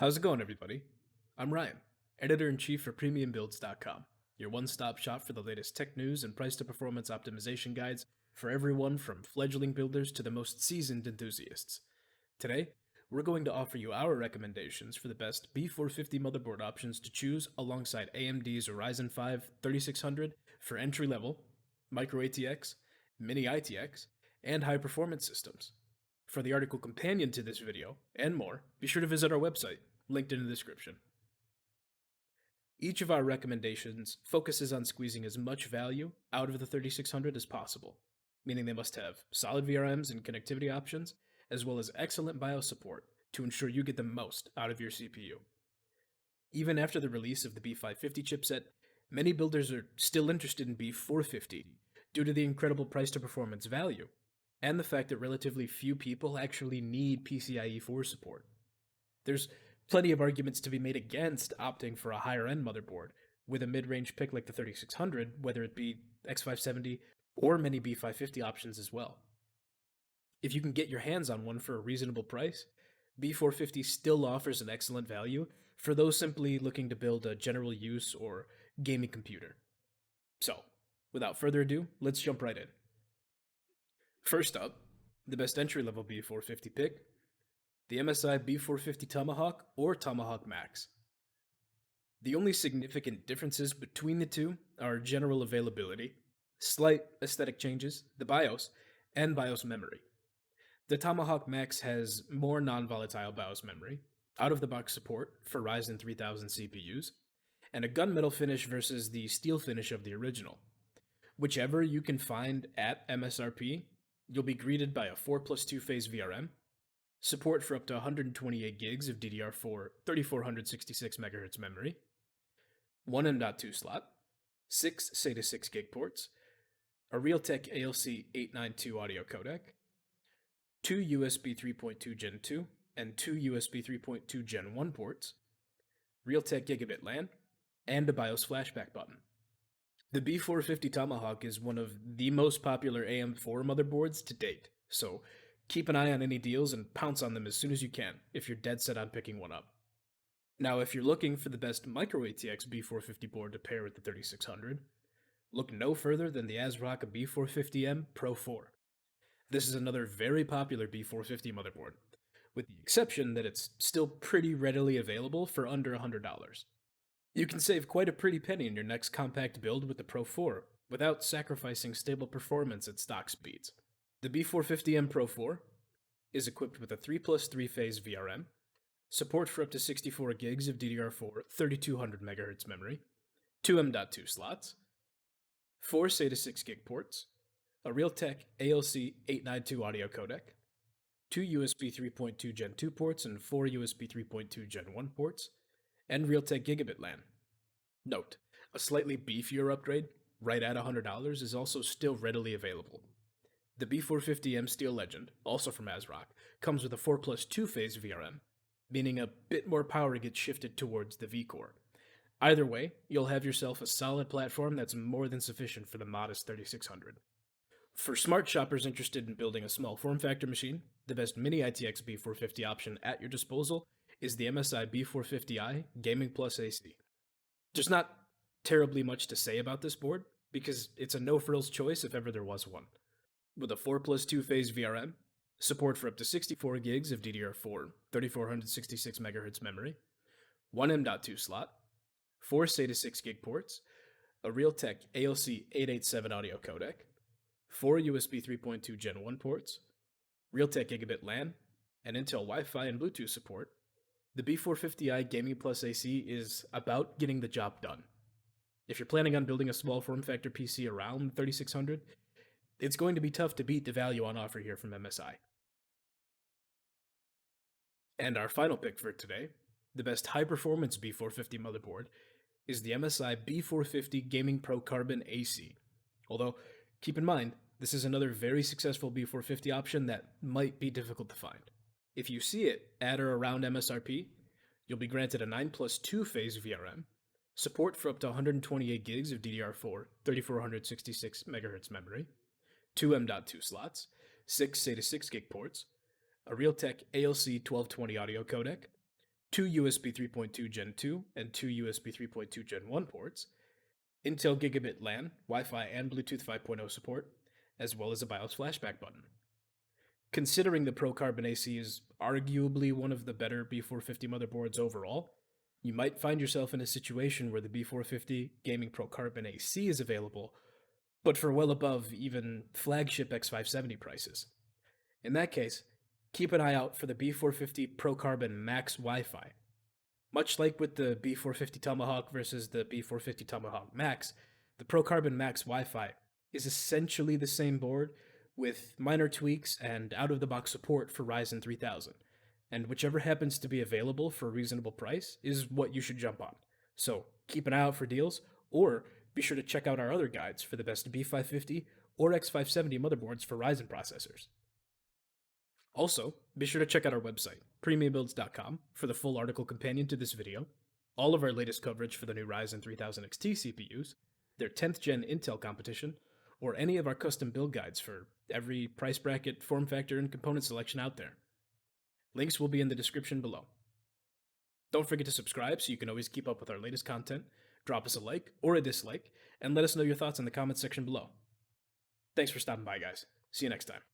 How's it going, everybody? I'm Ryan, editor-in-chief for PremiumBuilds.com, your one-stop shop for the latest tech news and price-to-performance optimization guides for everyone from fledgling builders to the most seasoned enthusiasts. Today, we're going to offer you our recommendations for the best B450 motherboard options to choose alongside AMD's Ryzen 5 3600 for entry-level, micro-ATX, mini-ITX, and high-performance systems. For the article companion to this video, and more, be sure to visit our website, linked in the description. Each of our recommendations focuses on squeezing as much value out of the 3600 as possible, meaning they must have solid VRMs and connectivity options, as well as excellent BIOS support to ensure you get the most out of your CPU. Even after the release of the B550 chipset, many builders are still interested in B450 due to the incredible price to performance value, and the fact that relatively few people actually need PCIe 4 support. There's plenty of arguments to be made against opting for a higher end motherboard with a mid-range pick like the 3600, whether it be X570 or many B550 options as well. If you can get your hands on one for a reasonable price, B450 still offers an excellent value for those simply looking to build a general use or gaming computer. So, without further ado, let's jump right in. First up, the best entry-level B450 pick, the MSI B450 Tomahawk or Tomahawk Max. The only significant differences between the two are general availability, slight aesthetic changes, the BIOS, and BIOS memory. The Tomahawk Max has more non-volatile BIOS memory, out-of-the-box support for Ryzen 3000 CPUs, and a gunmetal finish versus the steel finish of the original. Whichever you can find at MSRP, you'll be greeted by a 4+2 phase VRM, support for up to 128 gigs of DDR4 3466 MHz memory, one M.2 slot, 6 SATA 6 gig ports, a Realtek ALC 892 audio codec, 2 USB 3.2 Gen 2 and 2 USB 3.2 Gen 1 ports, Realtek Gigabit LAN, and a BIOS flashback button. The B450 Tomahawk is one of the most popular AM4 motherboards to date, so keep an eye on any deals and pounce on them as soon as you can if you're dead set on picking one up. Now, if you're looking for the best micro-ATX B450 board to pair with the 3600, look no further than the ASRock B450M Pro 4. This is another very popular B450 motherboard, with the exception that it's still pretty readily available for under $100. You can save quite a pretty penny in your next compact build with the Pro 4 without sacrificing stable performance at stock speeds. The B450M Pro 4 is equipped with a 3+3 phase VRM, support for up to 64 gigs of DDR4 3200 MHz memory, 2 M.2 slots, 4 SATA 6 gig ports, a Realtek ALC 892 audio codec, 2 USB 3.2 Gen 2 ports and 4 USB 3.2 Gen 1 ports, and Realtek Gigabit LAN. Note, a slightly beefier upgrade, right at $100, is also still readily available. The B450M Steel Legend, also from ASRock, comes with a 4+2 phase VRM, meaning a bit more power gets shifted towards the V-core. Either way, you'll have yourself a solid platform that's more than sufficient for the modest 3600. For smart shoppers interested in building a small form factor machine, the best mini-ITX B450 option at your disposal is the MSI B450i Gaming Plus AC. There's not terribly much to say about this board, because it's a no-frills choice if ever there was one. With a 4+2 phase VRM, support for up to 64 gigs of DDR4 3466 MHz memory, 1 M.2 slot, 4 SATA 6 gig ports, a Realtek ALC 887 audio codec, 4 USB 3.2 Gen 1 ports, Realtek Gigabit LAN, and Intel Wi-Fi and Bluetooth support, the B450i Gaming Plus AC is about getting the job done. If you're planning on building a small form factor PC around the 3600, it's going to be tough to beat the value on offer here from MSI. And our final pick for today, the best high-performance B450 motherboard, is the MSI B450 Gaming Pro Carbon AC. Although, keep in mind, this is another very successful B450 option that might be difficult to find. If you see it at or around MSRP, you'll be granted a 9+2 phase VRM, support for up to 128 gigs of DDR4 3466 MHz memory, 2 M.2 slots, 6 SATA 6 gig ports, a Realtek ALC 1220 audio codec, 2 USB 3.2 Gen 2 and 2 USB 3.2 Gen 1 ports, Intel Gigabit LAN, Wi-Fi, and Bluetooth 5.0 support, as well as a BIOS flashback button. Considering the ProCarbon AC is arguably one of the better B450 motherboards overall, you might find yourself in a situation where the B450 Gaming ProCarbon AC is available, but for well above even flagship X570 prices. In that case, keep an eye out for the B450 ProCarbon Max Wi-Fi. Much like with the B450 Tomahawk versus the B450 Tomahawk Max, the ProCarbon Max Wi-Fi is essentially the same board with minor tweaks and out-of-the-box support for Ryzen 3000. And whichever happens to be available for a reasonable price is what you should jump on. So keep an eye out for deals, or be sure to check out our other guides for the best B550 or X570 motherboards for Ryzen processors. Also, be sure to check out our website, premiumbuilds.com, for the full article companion to this video, all of our latest coverage for the new Ryzen 3000 XT CPUs, their 10th gen Intel competition, or any of our custom build guides for every price bracket, form factor, and component selection out there. Links will be in the description below. Don't forget to subscribe so you can always keep up with our latest content, drop us a like or a dislike, and let us know your thoughts in the comments section below. Thanks for stopping by, guys. See you next time.